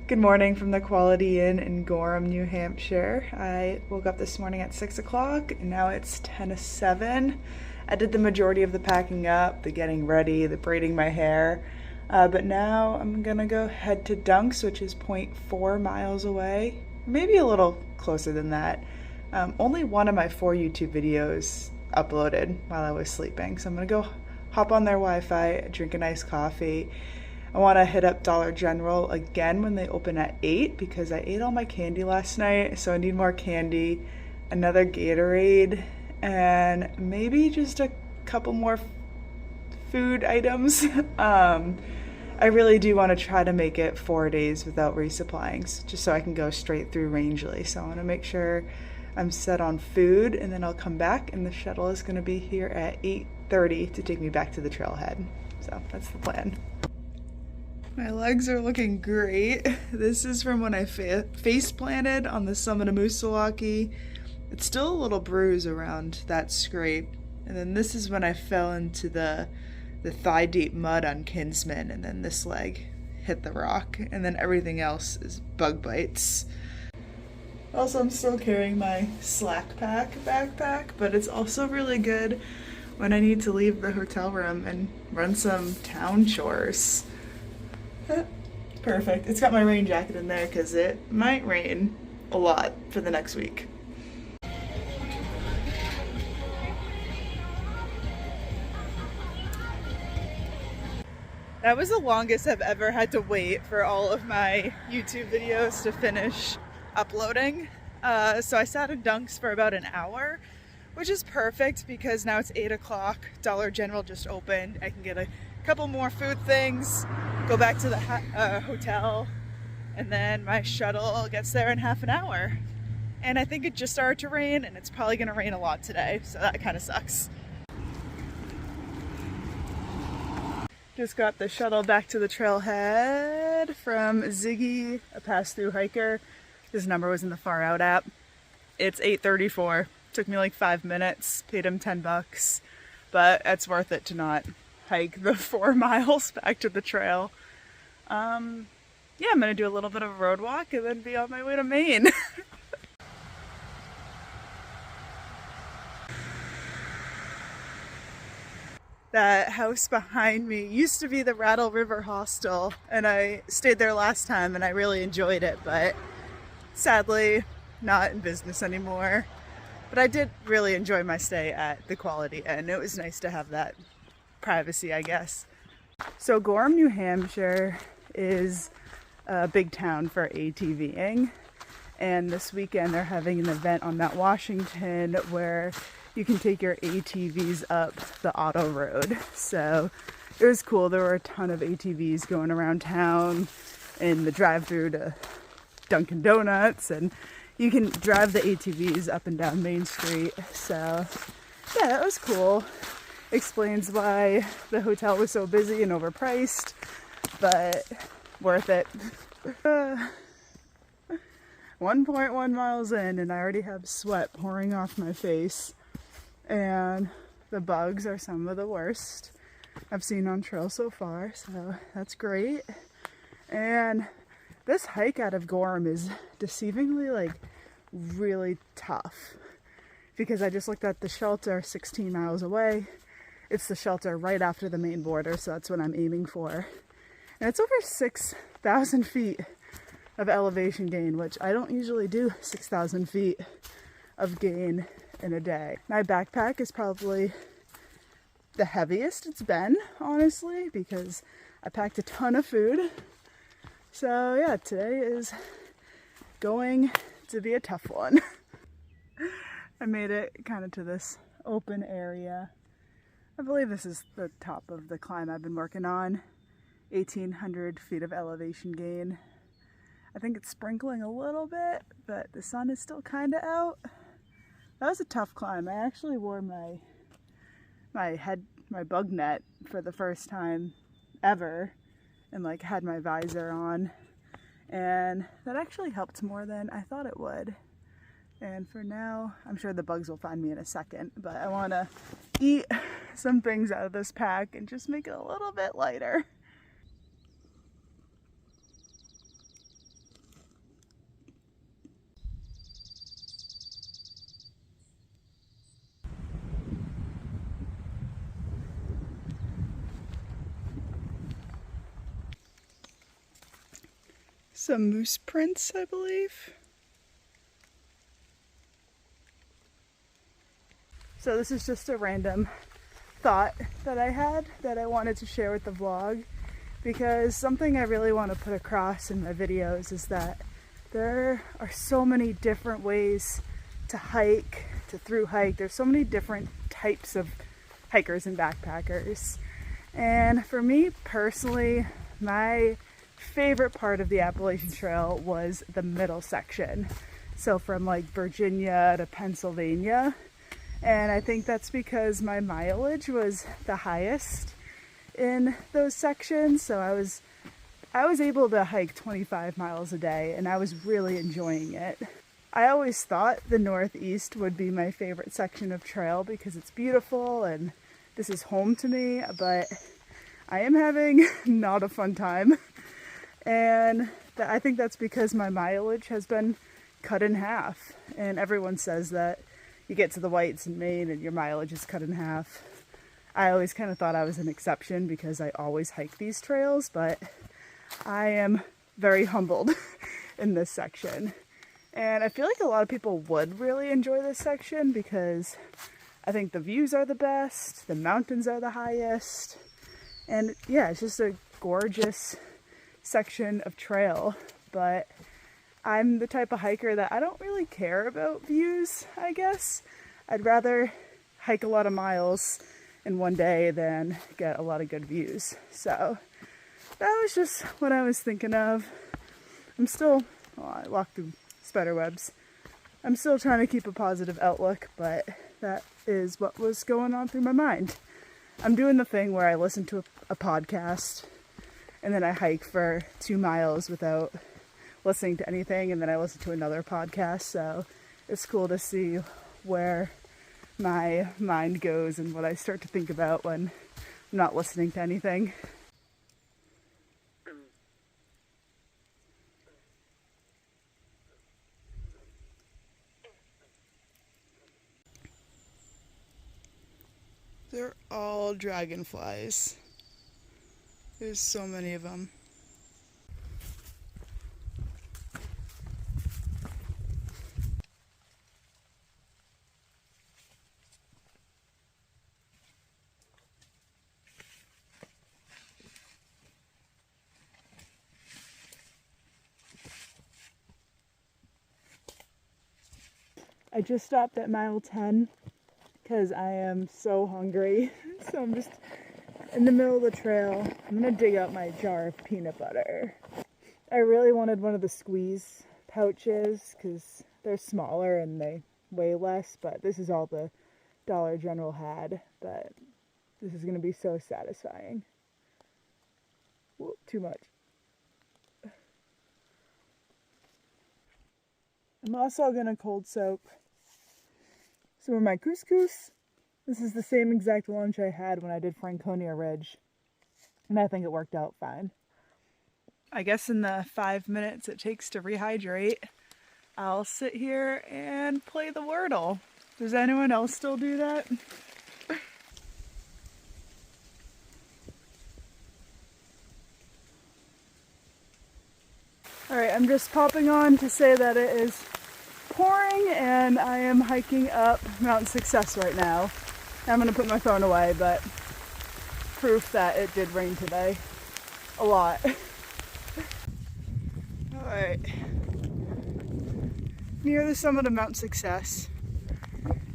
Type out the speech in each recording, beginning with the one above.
Good morning from the Quality Inn in Gorham, New Hampshire. I woke up this morning at 6 o'clock and now it's 10 to 7. I did the majority of the packing up, the getting ready, the braiding my hair. But now I'm gonna go head to Dunks, which is 0.4 miles away. Maybe a little closer than that. Only one of my 4 YouTube videos uploaded while I was sleeping. So I'm gonna go hop on their Wi-Fi, drink a nice coffee. I want to hit up Dollar General again when they open at 8 because I ate all my candy last night, so I need more candy, another Gatorade, and maybe just a couple more food items. I really do want to try to make it 4 days without resupplying, just so I can go straight through Rangeley. So I want to make sure I'm set on food, and then I'll come back, and the shuttle is going to be here at 8:30 to take me back to the trailhead. So that's the plan. My legs are looking great. This is from when I face planted on the summit of MISCELLANEOUS. It's still a little bruise around that scrape. And then this is when I fell into the thigh deep mud on Kinsman, and then this leg hit the rock, and then everything else is bug bites. Also, I'm still carrying my Slack Pack backpack, but it's also really good when I need to leave the hotel room and run some town chores. Perfect. It's got my rain jacket in there because it might rain a lot for the next week. That was the longest I've ever had to wait for all of my YouTube videos to finish uploading. So I sat in Dunks for about an hour, which is perfect because now it's 8 o'clock. Dollar General just opened. I can get a couple more food things, go back to the hotel, and then my shuttle gets there in half an hour. And I think it just started to rain, and it's probably gonna rain a lot today, so that kind of sucks. Just got the shuttle back to the trailhead from Ziggy, a pass-through hiker. His number was in the Far Out app. It's 8:34. Took me like 5 minutes, paid him $10, but it's worth it to not hike the 4 miles back to the trail. Yeah, I'm gonna do a little bit of a road walk and then be on my way to Maine. That house behind me used to be the Rattle River Hostel, and I stayed there last time and I really enjoyed it, but sadly not in business anymore. But I did really enjoy my stay at the Quality Inn. It was nice to have that privacy, I guess. So Gorham, New Hampshire is a big town for ATVing, and this weekend they're having an event on Mount Washington where you can take your ATVs up the auto road. So it was cool. There were a ton of ATVs going around town in the drive-through to Dunkin' Donuts, and you can drive the ATVs up and down Main Street. So yeah, that was cool. Explains why the hotel was so busy and overpriced, but worth it. 1.1 miles in and I already have sweat pouring off my face, and the bugs are some of the worst I've seen on trail so far, so that's great. And this hike out of Gorham is deceivingly really tough because I just looked at the shelter 16 miles away. It's the shelter right after the Maine border, so that's what I'm aiming for. And it's over 6,000 feet of elevation gain, which I don't usually do 6,000 feet of gain in a day. My backpack is probably the heaviest it's been, honestly, because I packed a ton of food. So yeah, today is going to be a tough one. I made it kind of to this open area. I believe this is the top of the climb I've been working on. 1,800 feet of elevation gain. I think it's sprinkling a little bit, but the sun is still kind of out. That was a tough climb. I actually wore my bug net for the first time ever, and had my visor on, and that actually helped more than I thought it would. And for now, I'm sure the bugs will find me in a second, but I want to eat some things out of this pack and just make it a little bit lighter. some moose prints, I believe. So this is just a random thought that I had that I wanted to share with the vlog, because something I really want to put across in my videos is that there are so many different ways to hike, to through hike. There's so many different types of hikers and backpackers. And for me personally, my favorite part of the Appalachian Trail was the middle section. So from like Virginia to Pennsylvania. And I think that's because my mileage was the highest in those sections. So I was able to hike 25 miles a day, and I was really enjoying it. I always thought the Northeast would be my favorite section of trail because it's beautiful and this is home to me, but I am having not a fun time. And I think that's because my mileage has been cut in half. And everyone says that you get to the Whites in Maine and your mileage is cut in half. I always kind of thought I was an exception because I always hike these trails, but I am very humbled in this section. And I feel like a lot of people would really enjoy this section because I think the views are the best, the mountains are the highest, and yeah, it's just a gorgeous section of trail. But I'm the type of hiker that I don't really care about views, I guess. I'd rather hike a lot of miles in one day than get a lot of good views. So that was just what I was thinking of. I walked through spider webs. I'm still trying to keep a positive outlook, but that is what was going on through my mind. I'm doing the thing where I listen to a podcast and then I hike for 2 miles without listening to anything, and then I listen to another podcast. So it's cool to see where my mind goes and what I start to think about when I'm not listening to anything. They're all dragonflies. There's so many of them. I just stopped at mile 10 because I am so hungry. So I'm just in the middle of the trail. I'm gonna dig out my jar of peanut butter. I really wanted one of the squeeze pouches because they're smaller and they weigh less, but this is all the Dollar General had. But this is gonna be so satisfying. Whoop, too much. I'm also gonna cold soak some of my couscous. This is the same exact lunch I had when I did Franconia Ridge, and I think it worked out fine. I guess in the 5 minutes it takes to rehydrate, I'll sit here and play the Wordle. Does anyone else still do that? Alright, I'm just popping on to say that it is pouring and I am hiking up Mount Success right now. I'm going to put my phone away, but proof that it did rain today. A lot. Alright. Near the summit of Mount Success.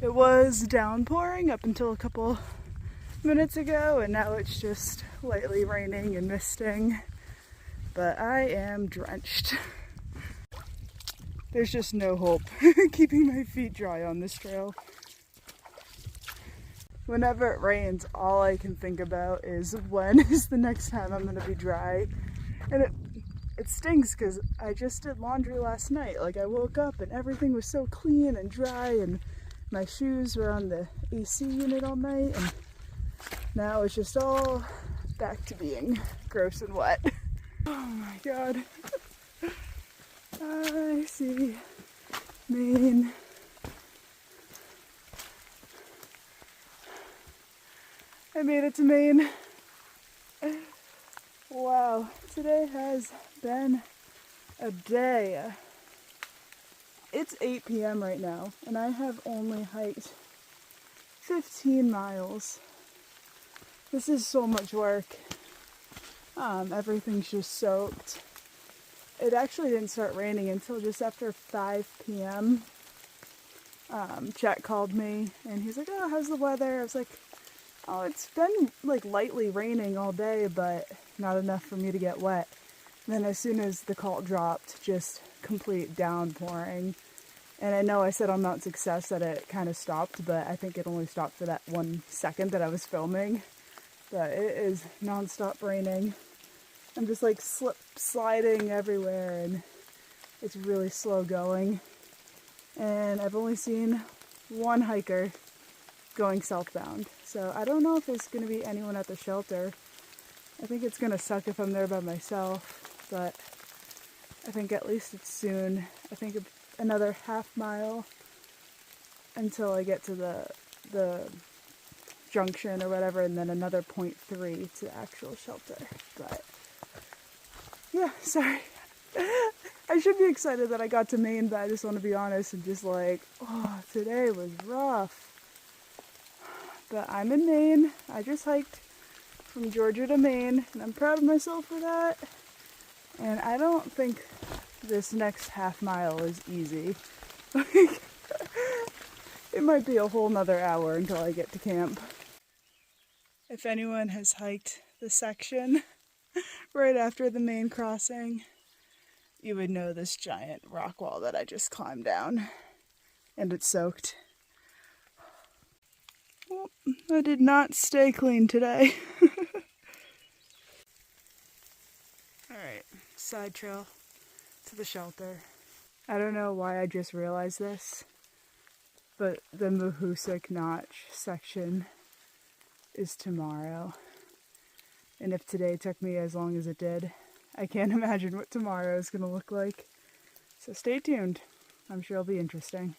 It was downpouring up until a couple minutes ago, and now it's just lightly raining and misting. But I am drenched. There's just no hope keeping my feet dry on this trail. Whenever it rains, all I can think about is when is the next time I'm gonna be dry. And it stings because I just did laundry last night. Like, I woke up and everything was so clean and dry, and my shoes were on the AC unit all night, and now it's just all back to being gross and wet. Oh my god. I see Maine. I made it to Maine. Wow, today has been a day. It's 8 p.m. right now, and I have only hiked 15 miles. This is so much work. Everything's just soaked. It actually didn't start raining until just after 5 p.m. Chet called me, and he's like, oh, how's the weather? I was like, oh, it's been like lightly raining all day, but not enough for me to get wet. And then as soon as the call dropped, just complete downpouring. And I know I said on Mount Success that it kind of stopped, but I think it only stopped for that 1 second that I was filming. But it is nonstop raining. I'm just like sliding everywhere, and it's really slow going. And I've only seen one hiker going southbound. So I don't know if there's going to be anyone at the shelter. I think it's going to suck if I'm there by myself, but I think at least it's soon. I think another half mile until I get to the junction or whatever, and then another 0.3 to the actual shelter. But yeah, sorry. I should be excited that I got to Maine, but I just want to be honest and just like, oh, today was rough. But I'm in Maine. I just hiked from Georgia to Maine, and I'm proud of myself for that. And I don't think this next half mile is easy. It might be a whole nother hour until I get to camp. If anyone has hiked the section right after the main crossing, you would know this giant rock wall that I just climbed down, and it's soaked. Well, I did not stay clean today. Alright, side trail to the shelter. I don't know why I just realized this, but the Mahoosuc Notch section is tomorrow. And if today took me as long as it did, I can't imagine what tomorrow is going to look like. So stay tuned. I'm sure it'll be interesting.